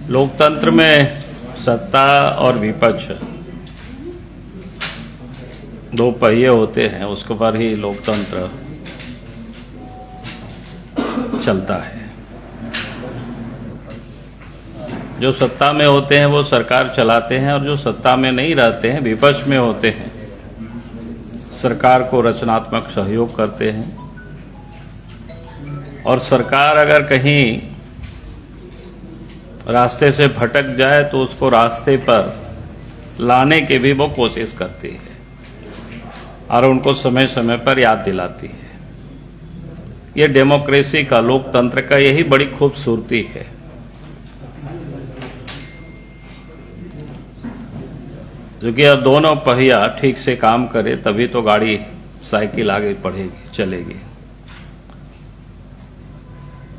लोकतंत्र में सत्ता और विपक्ष दो पहिए होते हैं, उसके पर ही लोकतंत्र चलता है। जो सत्ता में होते हैं वो सरकार चलाते हैं, और जो सत्ता में नहीं रहते हैं, विपक्ष में होते हैं, सरकार को रचनात्मक सहयोग करते हैं। और सरकार अगर कहीं रास्ते से भटक जाए तो उसको रास्ते पर लाने की भी वो कोशिश करती है और उनको समय समय पर याद दिलाती है। ये डेमोक्रेसी का, लोकतंत्र का यही बड़ी खूबसूरती है। जो कि अब दोनों पहिया ठीक से काम करे तभी तो गाड़ी, साइकिल आगे बढ़ेगी, चलेगी।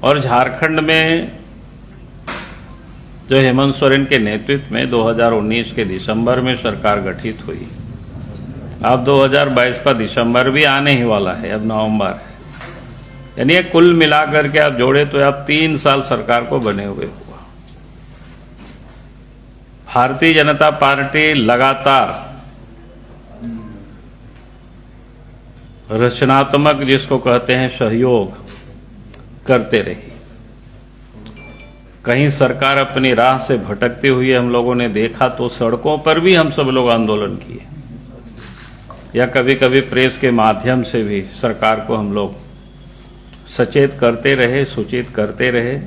और झारखंड में जो हेमंत सोरेन के नेतृत्व में 2019 के दिसंबर में सरकार गठित हुई, अब 2022 का दिसंबर भी आने ही वाला है, अब नवंबर है, यानी कुल मिलाकर के आप जोड़े तो अब 3 साल सरकार को बने हुए हुआ। भारतीय जनता पार्टी लगातार रचनात्मक, जिसको कहते हैं, सहयोग करते रही। कहीं सरकार अपनी राह से भटकते हुए हम लोगों ने देखा तो सड़कों पर भी हम सब लोग आंदोलन किए, या कभी कभी प्रेस के माध्यम से भी सरकार को हम लोग सचेत करते रहे, सूचित करते रहे।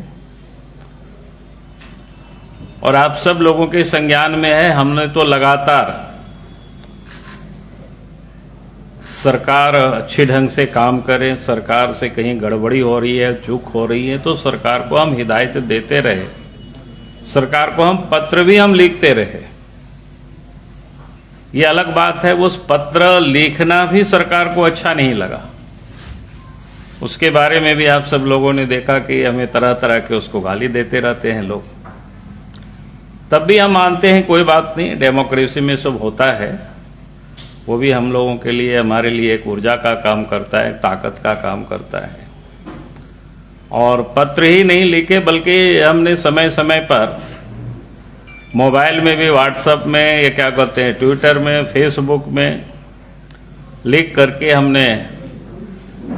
और आप सब लोगों के संज्ञान में है, हमने तो लगातार सरकार अच्छी ढंग से काम करे, सरकार से कहीं गड़बड़ी हो रही है, चूक हो रही है तो सरकार को हम हिदायत देते रहे, सरकार को हम पत्र भी हम लिखते रहे। ये अलग बात है, उस पत्र लिखना भी सरकार को अच्छा नहीं लगा। उसके बारे में भी आप सब लोगों ने देखा कि हमें तरह तरह के उसको गाली देते रहते हैं लोग। तब भी हम मानते हैं कोई बात नहीं, डेमोक्रेसी में सब होता है। वो भी हम लोगों के लिए, हमारे लिए एक ऊर्जा का काम करता है, ताकत का काम करता है। और पत्र ही नहीं लिखे, बल्कि हमने समय समय पर मोबाइल में भी, व्हाट्सएप में, या क्या कहते हैं, ट्विटर में, फेसबुक में लिख करके हमने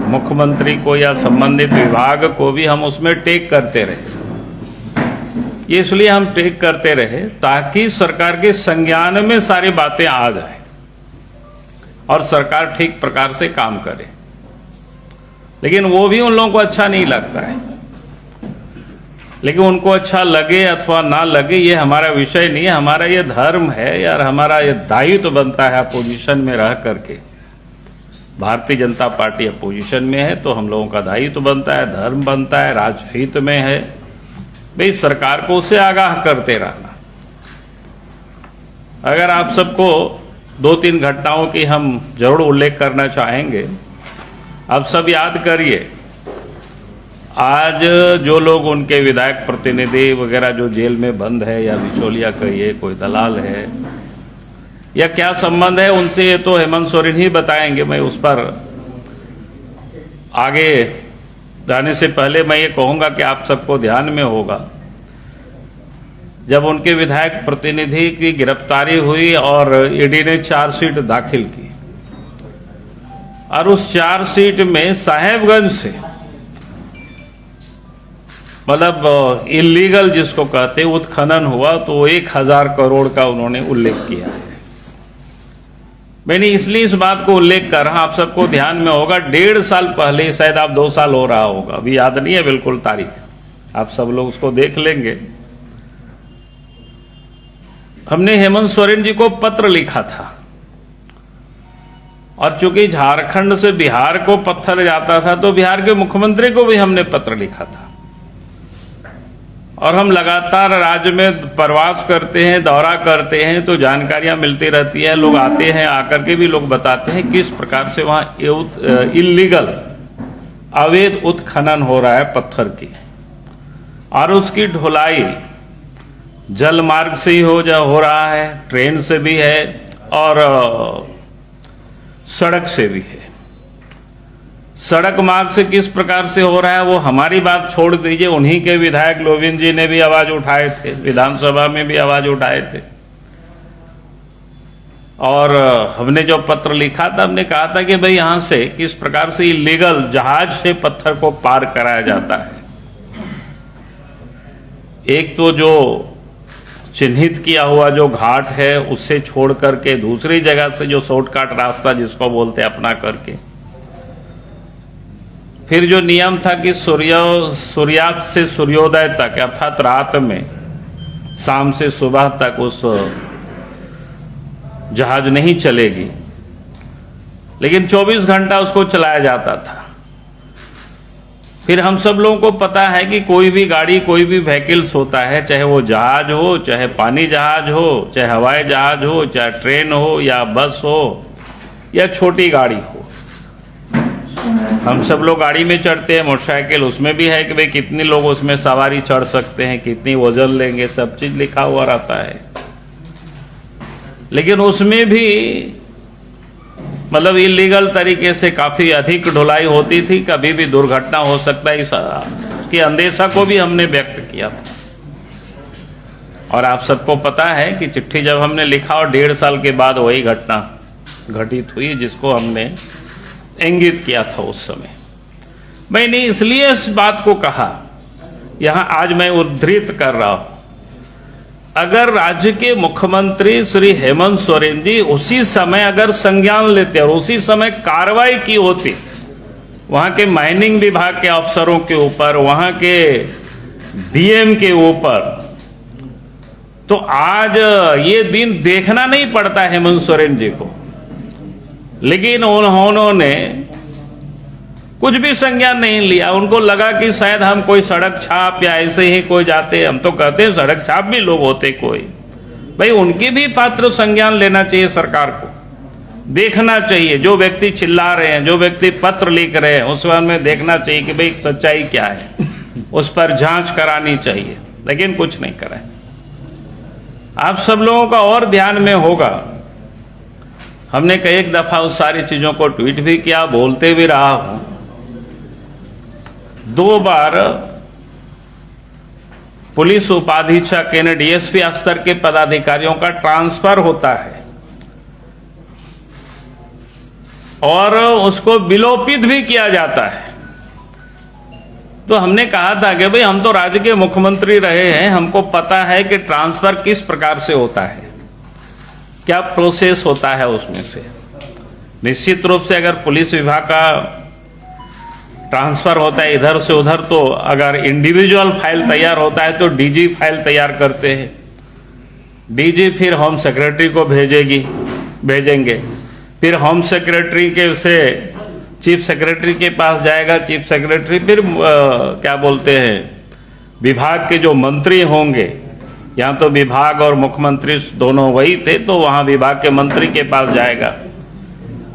मुख्यमंत्री को या संबंधित विभाग को भी हम उसमें टैग करते रहे। ये इसलिए हम टैग करते रहे ताकि सरकार के संज्ञान में सारी बातें आ जाए और सरकार ठीक प्रकार से काम करे। लेकिन वो भी उन लोगों को अच्छा नहीं लगता है। लेकिन उनको अच्छा लगे अथवा ना लगे ये हमारा विषय नहीं है, हमारा ये धर्म है यार, हमारा ये दायित्व बनता है अपोजिशन में रह करके। भारतीय जनता पार्टी अपोजिशन में है तो हम लोगों का दायित्व बनता है, धर्म बनता है, राजहित में है भाई सरकार को उससे आगाह करते रहना। अगर आप सबको 2-3 घटनाओं की हम जरूर उल्लेख करना चाहेंगे। आप सब याद करिए, आज जो लोग उनके विधायक प्रतिनिधि वगैरह जो जेल में बंद है, या बिचौलिया कहिए, कोई दलाल है, या क्या संबंध है उनसे, ये तो हेमंत सोरेन ही बताएंगे। मैं उस पर आगे जाने से पहले मैं ये कहूंगा कि आप सबको ध्यान में होगा, जब उनके विधायक प्रतिनिधि की गिरफ्तारी हुई और ईडी ने चार्जशीट दाखिल की, और उस चार्जशीट में साहेबगंज से, मतलब इलीगल जिसको कहते हैं, उत्खनन हुआ तो 1000 करोड़ का उन्होंने उल्लेख किया है। मैंने इसलिए इस बात को उल्लेख कर रहा, आप सबको ध्यान में होगा, 1.5 साल पहले, शायद आप 2 साल हो रहा होगा, अभी याद नहीं है बिल्कुल तारीख, आप सब लोग उसको देख लेंगे। हमने हेमंत सोरेन जी को पत्र लिखा था, और चूंकि झारखंड से बिहार को पत्थर जाता था तो बिहार के मुख्यमंत्री को भी हमने पत्र लिखा था। और हम लगातार राज्य में प्रवास करते हैं, दौरा करते हैं, तो जानकारियां मिलती रहती है, लोग आते हैं, आकर के भी लोग बताते हैं किस प्रकार से वहां इलीगल, अवैध उत्खनन हो रहा है पत्थर की, और उसकी ढुलाई जल मार्ग से ही हो रहा है, ट्रेन से भी है और सड़क से भी है। सड़क मार्ग से किस प्रकार से हो रहा है वो हमारी बात छोड़ दीजिए, उन्हीं के विधायक लोविन जी ने भी आवाज उठाए थे, विधानसभा में भी आवाज उठाए थे। और हमने जो पत्र लिखा था, हमने कहा था कि भाई यहां से किस प्रकार से इलीगल जहाज से पत्थर को पार कराया जाता है। एक तो जो चिन्हित किया हुआ जो घाट है उससे छोड़ करके दूसरी जगह से जो शॉर्टकट रास्ता जिसको बोलते हैं अपना करके, फिर जो नियम था कि सूर्यास्त से सूर्योदय तक अर्थात रात में शाम से सुबह तक उस जहाज नहीं चलेगी, लेकिन 24 घंटा उसको चलाया जाता था। फिर हम सब लोगों को पता है कि कोई भी गाड़ी, कोई भी व्हीकल्स होता है, चाहे वो जहाज हो, चाहे पानी जहाज हो, चाहे हवाई जहाज हो, चाहे ट्रेन हो या बस हो या छोटी गाड़ी हो, हम सब लोग गाड़ी में चढ़ते हैं, मोटरसाइकिल उसमें भी है कि भाई कितने लोग उसमें सवारी चढ़ सकते हैं, कितनी वजन लेंगे, सब चीज लिखा हुआ रहता है। लेकिन उसमें भी मतलब इलीगल तरीके से काफी अधिक ढुलाई होती थी, कभी भी दुर्घटना हो सकता है, इसकी अंदेशा को भी हमने व्यक्त किया था। और आप सबको पता है कि चिट्ठी जब हमने लिखा और 1.5 साल के बाद वही घटना घटित हुई जिसको हमने इंगित किया था उस समय। मैंने इसलिए इस बात को कहा, यहां आज मैं उद्धृत कर रहा हूं, अगर राज्य के मुख्यमंत्री श्री हेमंत सोरेन जी उसी समय अगर संज्ञान लेते और उसी समय कार्रवाई की होती वहां के माइनिंग विभाग के अफसरों के ऊपर, वहां के डीएम के ऊपर, तो आज ये दिन देखना नहीं पड़ता हेमंत सोरेन जी को। लेकिन उन्होंने कुछ भी संज्ञान नहीं लिया। उनको लगा कि शायद हम कोई सड़क छाप या ऐसे ही कोई जाते, हम तो कहते हैं सड़क छाप भी लोग होते कोई, भाई उनकी भी पात्र संज्ञान लेना चाहिए, सरकार को देखना चाहिए। जो व्यक्ति चिल्ला रहे हैं, जो व्यक्ति पत्र लिख रहे हैं, उस बारे में देखना चाहिए कि भाई सच्चाई क्या है, उस पर जांच करानी चाहिए, लेकिन कुछ नहीं कराए। आप सब लोगों का और ध्यान में होगा, हमने कई एक दफा उस सारी चीजों को ट्वीट भी किया, बोलते भी रहा हूं। 2 बार पुलिस उपाधीक्षक यानी डीएसपी स्तर के पदाधिकारियों का ट्रांसफर होता है और उसको विलोपित भी किया जाता है। तो हमने कहा था कि भाई हम तो राज्य के मुख्यमंत्री रहे हैं, हमको पता है कि ट्रांसफर किस प्रकार से होता है, क्या प्रोसेस होता है उसमें से। निश्चित रूप से अगर पुलिस विभाग का ट्रांसफर होता है इधर से उधर, तो अगर इंडिविजुअल फाइल तैयार होता है तो डीजी फाइल तैयार करते हैं, डीजी फिर होम सेक्रेटरी को भेजेंगे, फिर होम सेक्रेटरी के से चीफ सेक्रेटरी के पास जाएगा, चीफ सेक्रेटरी फिर क्या बोलते हैं विभाग के जो मंत्री होंगे, यहाँ तो विभाग और मुख्यमंत्री दोनों वही थे, तो वहां विभाग के मंत्री के पास जाएगा।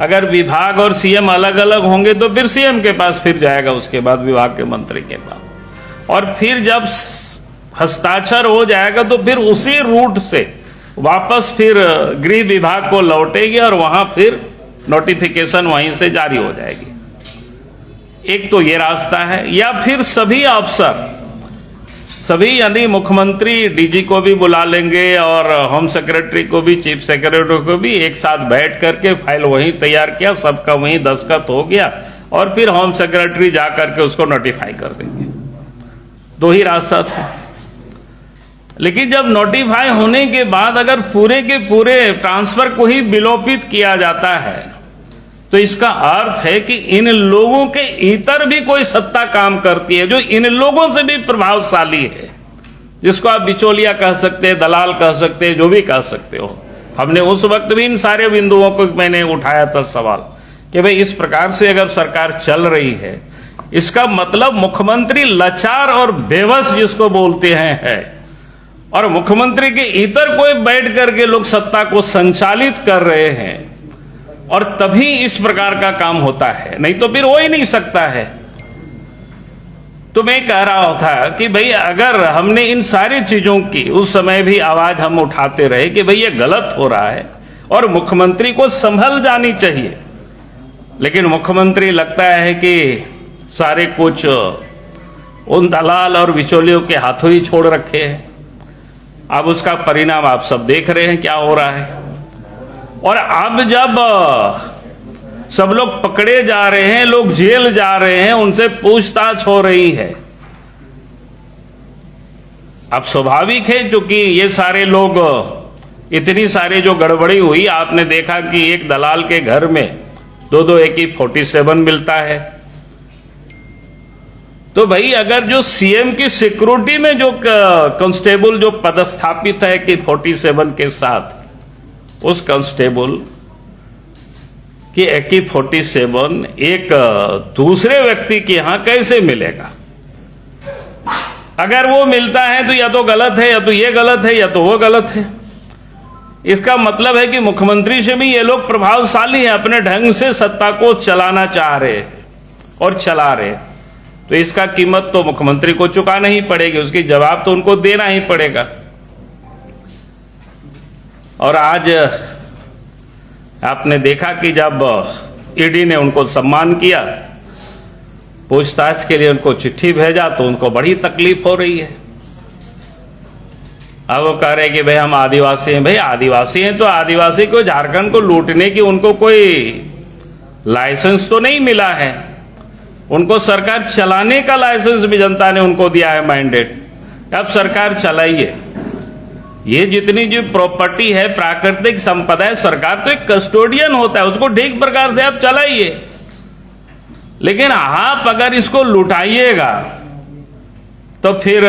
अगर विभाग और सीएम अलग अलग होंगे तो फिर सीएम के पास फिर जाएगा, उसके बाद विभाग के मंत्री के पास, और फिर जब हस्ताक्षर हो जाएगा तो फिर उसी रूट से वापस फिर गृह विभाग को लौटेगी और वहां फिर नोटिफिकेशन वहीं से जारी हो जाएगी। एक तो ये रास्ता है, या फिर सभी अफसर सभी यानी मुख्यमंत्री डीजी को भी बुला लेंगे और होम सेक्रेटरी को भी, चीफ सेक्रेटरी को भी, एक साथ बैठ करके फाइल वहीं तैयार किया, सबका वहीं दस्तखत हो गया और फिर होम सेक्रेटरी जा करके उसको नोटिफाई कर देंगे। 2 ही रास्ता था। लेकिन जब नोटिफाई होने के बाद अगर पूरे के पूरे ट्रांसफर को ही विलोपित किया जाता है तो इसका अर्थ है कि इन लोगों के इतर भी कोई सत्ता काम करती है जो इन लोगों से भी प्रभावशाली है, जिसको आप बिचौलिया कह सकते हैं, दलाल कह सकते हैं, जो भी कह सकते हो। हमने उस वक्त भी इन सारे बिंदुओं को मैंने उठाया था सवाल कि भाई इस प्रकार से अगर सरकार चल रही है, इसका मतलब मुख्यमंत्री लाचार और बेबस जिसको बोलते हैं है, और मुख्यमंत्री के इतर कोई बैठ करके लोग सत्ता को संचालित कर रहे हैं, और तभी इस प्रकार का काम होता है, नहीं तो फिर हो ही नहीं सकता है। तो मैं कह रहा था कि भाई अगर हमने इन सारी चीजों की उस समय भी आवाज हम उठाते रहे कि भाई ये गलत हो रहा है और मुख्यमंत्री को संभल जानी चाहिए, लेकिन मुख्यमंत्री लगता है कि सारे कुछ उन दलाल और बिचौलियों के हाथों ही छोड़ रखे हैं। अब उसका परिणाम आप सब देख रहे हैं क्या हो रहा है। और अब जब सब लोग पकड़े जा रहे हैं, लोग जेल जा रहे हैं, उनसे पूछताछ हो रही है। अब स्वाभाविक है, क्योंकि ये सारे लोग, इतनी सारे जो गड़बड़ी हुई, आपने देखा कि एक दलाल के घर में दो AK-47 मिलता है। तो भाई अगर जो सीएम की सिक्योरिटी में जो कांस्टेबल जो पदस्थापित है AK-47 के साथ, उस कांस्टेबल कि AK-47 एक दूसरे व्यक्ति के यहां कैसे मिलेगा? अगर वो मिलता है तो या तो गलत है, या तो ये गलत है, या तो वो गलत है। इसका मतलब है कि मुख्यमंत्री से भी ये लोग प्रभावशाली हैं, अपने ढंग से सत्ता को चलाना चाह रहे और चला रहे। तो इसका कीमत तो मुख्यमंत्री को चुकाना ही पड़ेगी, उसकी जवाब तो उनको देना ही पड़ेगा। और आज आपने देखा कि जब ईडी ने उनको सम्मान किया, पूछताछ के लिए उनको चिट्ठी भेजा, तो उनको बड़ी तकलीफ हो रही है। अब वो कह रहे कि भाई हम आदिवासी हैं। भाई आदिवासी हैं तो आदिवासी को झारखंड को लूटने की उनको कोई लाइसेंस तो नहीं मिला है। उनको सरकार चलाने का लाइसेंस भी जनता ने उनको दिया है, मैंडेट। अब सरकार चलाइए। ये जितनी जो प्रॉपर्टी है, प्राकृतिक संपदा है, सरकार तो एक कस्टोडियन होता है, उसको ठीक प्रकार से आप चलाइए। लेकिन आप अगर इसको लुटाइएगा तो फिर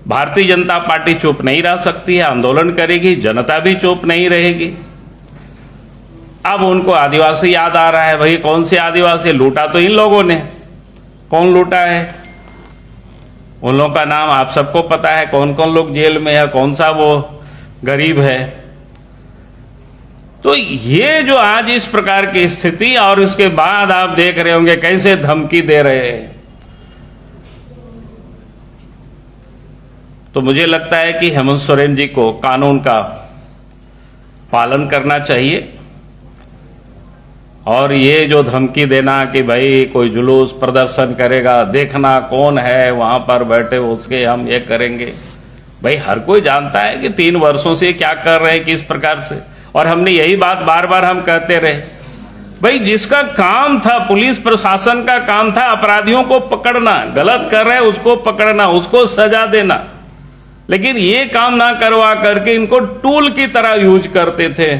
भारतीय जनता पार्टी चुप नहीं रह सकती है, आंदोलन करेगी, जनता भी चुप नहीं रहेगी। अब उनको आदिवासी याद आ रहा है। भाई कौन से आदिवासी? लूटा तो इन लोगों ने। कौन लूटा है? उन लोगों का नाम आप सबको पता है, कौन कौन लोग जेल में है, कौन सा वो गरीब है। तो ये जो आज इस प्रकार की स्थिति, और उसके बाद आप देख रहे होंगे कैसे धमकी दे रहे हैं। तो मुझे लगता है कि हेमंत सोरेन जी को कानून का पालन करना चाहिए। और ये जो धमकी देना कि भाई कोई जुलूस प्रदर्शन करेगा, देखना कौन है वहां पर बैठे, उसके हम ये करेंगे। भाई हर कोई जानता है कि 3 वर्षों से क्या कर रहे हैं, किस प्रकार से। और हमने यही बात बार बार हम कहते रहे, भाई जिसका काम था, पुलिस प्रशासन का काम था अपराधियों को पकड़ना, गलत कर रहे हैं उसको पकड़ना, उसको सजा देना। लेकिन ये काम ना करवा करके इनको टूल की तरह यूज करते थे।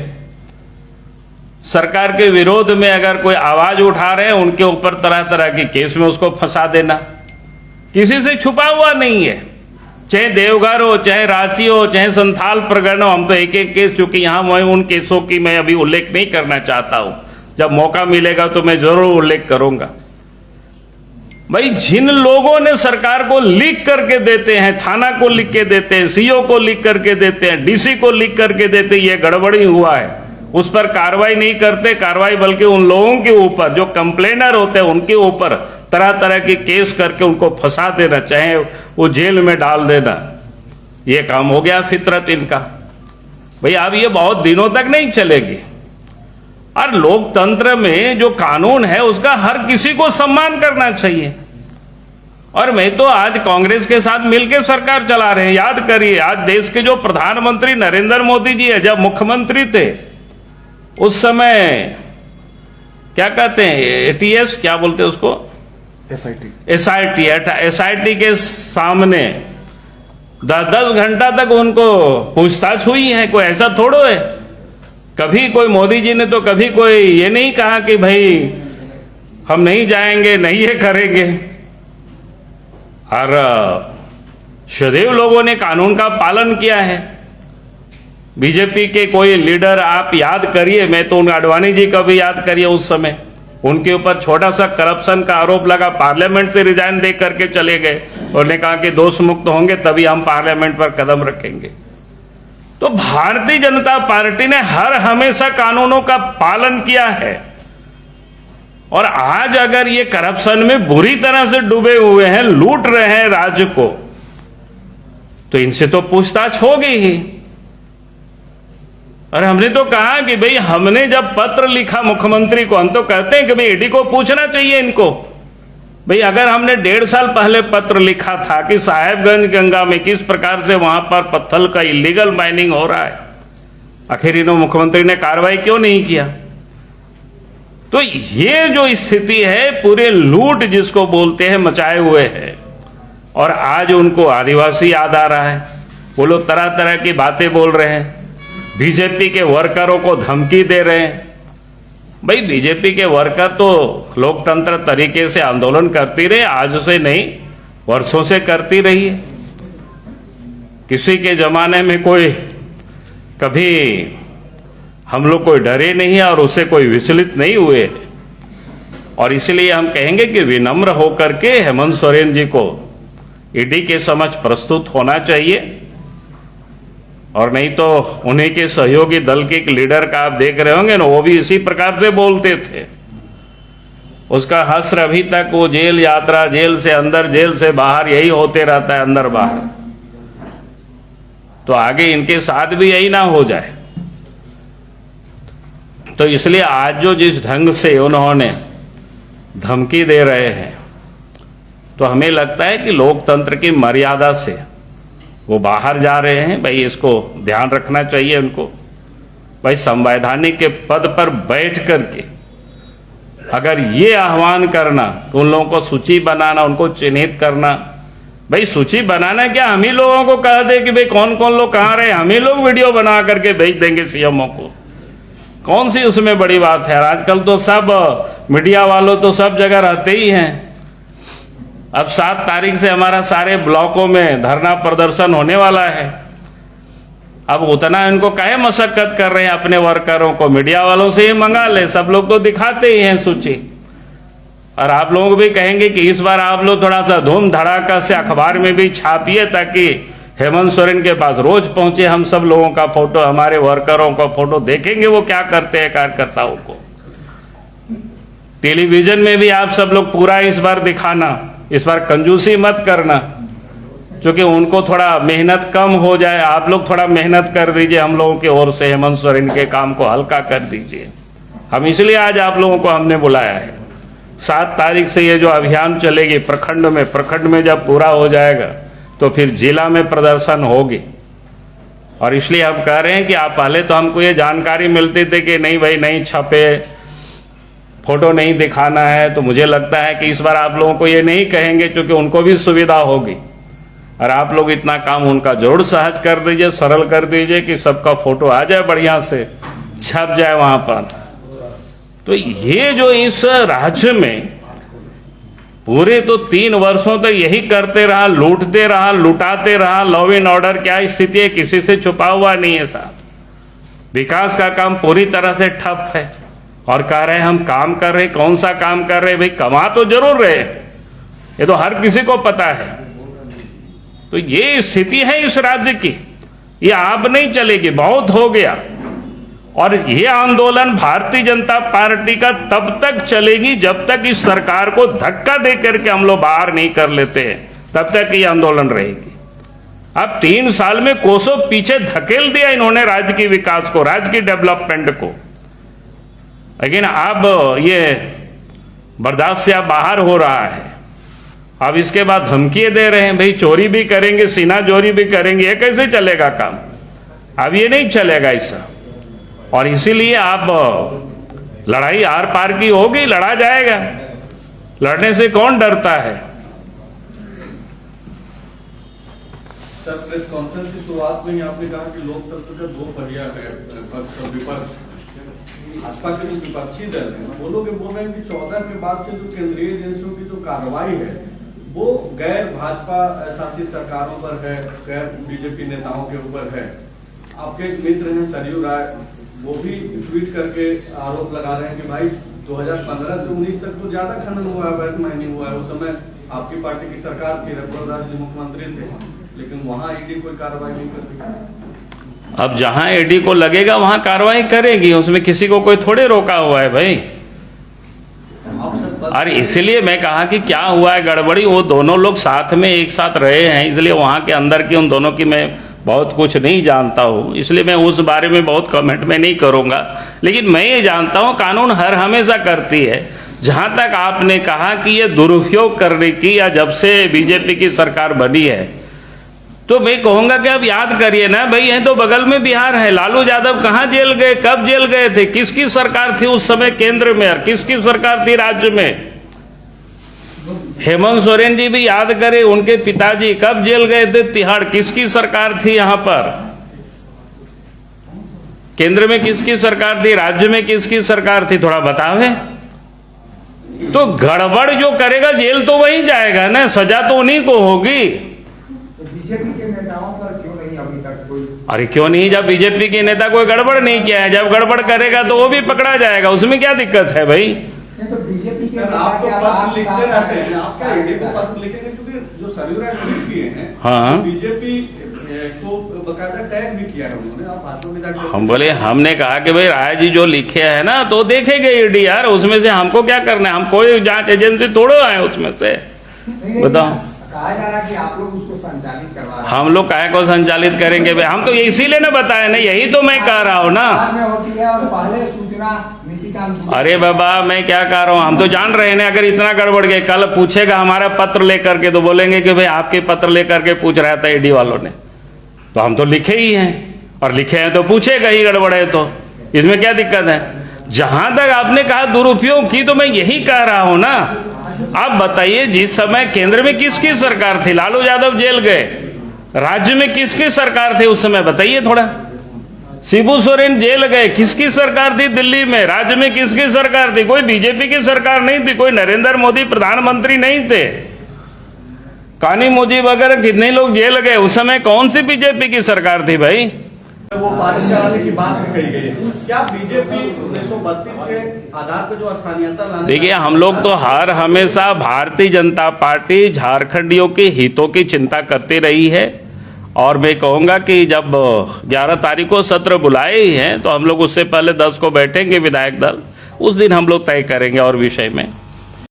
सरकार के विरोध में अगर कोई आवाज उठा रहे हैं, उनके ऊपर तरह तरह के केस में उसको फंसा देना। किसी से छुपा हुआ नहीं है, चाहे देवघर हो, चाहे रांची हो, चाहे संथाल प्रकरण हो। हम तो एक एक केस, चूंकि यहां मैं उन केसों की मैं अभी उल्लेख नहीं करना चाहता हूं, जब मौका मिलेगा तो मैं जरूर उल्लेख करूंगा। भाई जिन लोगों ने सरकार को लीक करके देते हैं, थाना को लिख के देते हैं, सीओ को लिख करके देते हैं, डीसी को लिख करके देते हैं, ये गड़बड़ी हुआ है, उस पर कार्रवाई नहीं करते। कार्रवाई बल्कि उन लोगों के ऊपर जो कंप्लेनर होते हैं उनके ऊपर तरह तरह के केस करके उनको फंसा देना, चाहे वो जेल में डाल देना। ये काम हो गया फितरत इनका। भाई अब ये बहुत दिनों तक नहीं चलेगी। और लोकतंत्र में जो कानून है उसका हर किसी को सम्मान करना चाहिए। और मैं तो आज कांग्रेस के साथ मिलकर सरकार चला रहे हैं। याद करिए, आज देश के जो प्रधानमंत्री नरेंद्र मोदी जी है, जब मुख्यमंत्री थे उस समय क्या कहते हैं, एटीएस क्या बोलते हैं उसको, एसआईटी के सामने 10 घंटा तक उनको पूछताछ हुई है। कोई ऐसा थोड़ो है, कभी कोई मोदी जी ने तो कभी कोई ये नहीं कहा कि भाई हम नहीं जाएंगे, नहीं ये करेंगे। और सदैव लोगों ने कानून का पालन किया है। बीजेपी के कोई लीडर आप याद करिए, मैं तो उन आडवाणी जी का भी याद करिए, उस समय उनके ऊपर छोटा सा करप्शन का आरोप लगा, पार्लियामेंट से रिजाइन दे करके चले गए। उन्होंने कहा कि दोष मुक्त होंगे तभी हम पार्लियामेंट पर कदम रखेंगे। तो भारतीय जनता पार्टी ने हर हमेशा कानूनों का पालन किया है। और आज अगर ये करप्शन में बुरी तरह से डूबे हुए हैं, लूट रहे हैं राज्य को, तो इनसे तो पूछताछ होगी ही। और हमने तो कहा कि भाई हमने जब पत्र लिखा मुख्यमंत्री को, हम तो कहते हैं कि भाई ईडी को पूछना चाहिए इनको, भाई अगर हमने 1.5 साल पहले पत्र लिखा था कि साहेबगंज गंगा में किस प्रकार से वहां पर पत्थर का इलीगल माइनिंग हो रहा है, आखिर इन्होंने मुख्यमंत्री ने कार्रवाई क्यों नहीं किया? तो ये जो स्थिति है पूरे लूट जिसको बोलते हैं मचाए हुए है, और आज उनको आदिवासी याद आ रहा है। वो लोग तरह तरह की बातें बोल रहे हैं, बीजेपी के वर्करों को धमकी दे रहे हैं। भाई बीजेपी के वर्कर तो लोकतंत्र तरीके से आंदोलन करती रहे, आज से नहीं वर्षों से करती रही है। किसी के जमाने में कोई कभी हम लोग कोई डरे नहीं और उससे कोई विचलित नहीं हुए, और इसलिए हम कहेंगे कि विनम्र होकर के हेमंत सोरेन जी को ईडी के समक्ष प्रस्तुत होना चाहिए, और नहीं तो उन्हीं के सहयोगी दल के एक लीडर का आप देख रहे होंगे ना, वो भी इसी प्रकार से बोलते थे। उसका हस्र अभी तक वो जेल यात्रा, जेल से अंदर जेल से बाहर, यही होते रहता है, अंदर बाहर। तो आगे इनके साथ भी यही ना हो जाए। तो इसलिए आज जो जिस ढंग से उन्होंने धमकी दे रहे हैं, तो हमें लगता है कि लोकतंत्र की मर्यादा से वो बाहर जा रहे हैं। भाई इसको ध्यान रखना चाहिए उनको। भाई संवैधानिक के पद पर बैठ करके अगर ये आह्वान करना, तो उन लोगों को सूची बनाना, उनको चिन्हित करना। भाई सूची बनाना क्या, हम ही लोगों को कह दे कि भाई कौन कौन लोग कहाँ रहे, हम ही लोग वीडियो बना करके भेज देंगे सीएमओ को। कौन सी उसमें बड़ी बात है? आजकल तो सब मीडिया वालों तो सब जगह रहते ही हैं। अब 7 तारीख से हमारा सारे ब्लॉकों में धरना प्रदर्शन होने वाला है। अब उतना इनको काहे मशक्कत कर रहे हैं अपने वर्करों को? मीडिया वालों से ही मंगा ले, सब लोग तो दिखाते ही हैं सूची। और आप लोग भी कहेंगे कि इस बार आप लोग थोड़ा सा धूम धड़ाका से अखबार में भी छापिए, ताकि हेमंत सोरेन के पास रोज पहुंचे हम सब लोगों का फोटो, हमारे वर्करों का फोटो, देखेंगे वो क्या करते हैं कार्यकर्ताओं को। टेलीविजन में भी आप सब लोग पूरा इस बार दिखाना, इस बार कंजूसी मत करना, क्योंकि उनको थोड़ा मेहनत कम हो जाए। आप लोग थोड़ा मेहनत कर दीजिए हम लोगों की ओर से, हेमंत सोरेन के काम को हल्का कर दीजिए। हम इसलिए आज आप लोगों को हमने बुलाया है। 7 तारीख से ये जो अभियान चलेगी प्रखंड में जब पूरा हो जाएगा तो फिर जिला में प्रदर्शन होगी। और इसलिए हम कह रहे हैं कि आप पहले तो हमको ये जानकारी मिलती थी कि नहीं भाई नहीं छपे, फोटो नहीं दिखाना है, तो मुझे लगता है कि इस बार आप लोगों को ये नहीं कहेंगे, क्योंकि उनको भी सुविधा होगी। और आप लोग इतना काम उनका जरूर सहज कर दीजिए, सरल कर दीजिए कि सबका फोटो आ जाए, बढ़िया से छप जाए वहां पर। तो ये जो इस राज्य में पूरे तो 3 वर्षों तक यही करते रहा, लूटते रहा, लुटाते रहा। लॉ एंड ऑर्डर क्या स्थिति है, किसी से छुपा हुआ नहीं है साहब। विकास का काम पूरी तरह से ठप है, और कह रहे हैं हम काम कर रहे हैं। कौन सा काम कर रहे हैं? भाई कमा तो जरूर रहे, ये तो हर किसी को पता है। तो ये स्थिति है इस राज्य की, ये आप नहीं चलेगी, बहुत हो गया। और ये आंदोलन भारतीय जनता पार्टी का तब तक चलेगी जब तक इस सरकार को धक्का दे करके हम लोग बाहर नहीं कर लेते हैं, तब तक ये आंदोलन रहेगी। अब 3 साल में कोसों पीछे धकेल दिया इन्होंने राज्य की विकास को, राज्य की डेवलपमेंट को। लेकिन अब ये बर्दाश्त से अब बाहर हो रहा है। अब इसके बाद धमकी दे रहे हैं, भाई चोरी भी करेंगे, सीना चोरी भी करेंगे। ये कैसे चलेगा काम? अब ये नहीं चलेगा ऐसा। और इसीलिए आप लड़ाई आर पार की होगी, लड़ा जाएगा। लड़ने से कौन डरता है? सर, प्रेस कॉन्फ्रेंस की शुरुआत में ही आपने कहा कि लोकतंत्र का 2 पहिया है, पक्ष और विपक्ष। भाजपा के जो विपक्षी दल है वो लोग बोल रहे हैं कि 14 के बाद से जो केंद्रीय एजेंसियों की जो कार्रवाई है वो गैर भाजपा शासित सरकारों पर है, गैर बीजेपी नेताओं के ऊपर है। आपके एक मित्र हैं सरयू राय, वो भी ट्वीट करके आरोप लगा रहे हैं कि भाई 2015 से 19 तक तो ज्यादा खनन हुआ है, अवैध माइनिंग हुआ है। उस समय आपकी पार्टी की सरकार थी, रघुवर दास जी मुख्यमंत्री थे, लेकिन वहां ईडी कोई कार्रवाई नहीं करती। अब जहां ईडी को लगेगा वहां कार्रवाई करेगी, उसमें किसी को कोई थोड़े रोका हुआ है भाई। और इसलिए मैं कहा कि क्या हुआ है गड़बड़ी, वो दोनों लोग साथ में एक साथ रहे हैं, इसलिए वहां के अंदर की उन दोनों की मैं बहुत कुछ नहीं जानता हूँ, इसलिए मैं उस बारे में बहुत कमेंट में नहीं करूँगा। लेकिन मैं ये जानता हूँ कानून हर हमेशा करती है। जहाँ तक आपने कहा कि ये दुरुपयोग करने की, या जब से बीजेपी की सरकार बनी है, तो मैं कहूँगा कि अब याद करिए ना भाई, ये तो बगल में बिहार है। लालू यादव कहाँ जेल गए, कब जेल गए थे, किसकी सरकार थी उस समय केंद्र में और किसकी सरकार थी राज्य में? हेमंत सोरेन जी भी याद करें, उनके पिताजी कब जेल गए थे तिहाड़, किसकी सरकार थी यहाँ पर? केंद्र में किसकी सरकार थी, राज्य में किसकी सरकार थी, थोड़ा बतावे। तो गड़बड़ जो करेगा जेल तो वही जाएगा ना, सजा तो उन्हीं को होगी। तो बीजेपी के नेताओं पर क्यों नहीं अभी तक कोई? अरे क्यों नहीं, जब बीजेपी के नेता कोई गड़बड़ नहीं किया है, जब गड़बड़ करेगा तो वो भी पकड़ा जाएगा, उसमें क्या दिक्कत है भाई? तो बीजेपी के सर आप तो पत्र लिखते रहते हैं, आप क्या ईडी को पत्र लिखेंगे? क्योंकि जो सरयू राय ट्वीट किए हैं, हाँ, बीजेपी को बकायदा टैग भी किया है उन्होंने। आप भाजपा में जाकर हम बोले, हमने कहा कि भाई राय जी जो लिखे है ना तो देखेंगे ईडी यार, उसमें से हमको क्या करना है, हम कोई जांच एजेंसी थोड़ो आए उसमें से, बताओ। कहा जा रहा है कि आप लोग उसको संचालित करवा रहे हैं। हम लोग काहे को संचालित करेंगे भाई, हम तो इसीलिए ना बताए ना, यही तो मैं कह रहा हूँ ना। बाद में होती है और पहले सूचना निशिकांत। अरे बाबा मैं क्या कह रहा हूँ, हम तो जान रहे हैं ना, अगर इतना गड़बड़ गए, कल पूछेगा हमारा पत्र लेकर के तो बोलेंगे कि भाई आपके पत्र लेकर के पूछ रहा था ईडी वालों ने, तो हम तो लिखे ही हैं, और लिखे हैं तो पूछेगा ही गड़बड़ है तो, इसमें क्या दिक्कत है? जहां तक आपने कहा दुरुपयोग की, तो मैं यही कह रहा हूं ना। आप बताइए, जिस समय केंद्र में किसकी सरकार थी, लालू यादव जेल गए, राज्य में किसकी सरकार थी उस समय बताइए थोड़ा? शिबू सोरेन जेल गए, किसकी सरकार थी दिल्ली में, राज्य में किसकी सरकार थी? कोई बीजेपी की सरकार नहीं थी, कोई नरेंद्र मोदी प्रधानमंत्री नहीं थे। कानी मुजीब वगैरह कितने लोग जेल गए, उस समय कौन सी बीजेपी की सरकार थी भाई? वो पारित कराने की बात भी कही गई है। क्या बीजेपी 1932 के आधार पर जो स्थानीयता लाने? देखिए, हम लोग तो हर हमेशा भारतीय जनता पार्टी झारखंडियों के हितों की चिंता करती रही है, और मैं कहूँगा कि जब 11 तारीख को सत्र बुलाए ही हैं, तो हम लोग उससे पहले 10 को बैठेंगे विधायक दल, उस दिन हम लोग तय करेंगे और विषय में।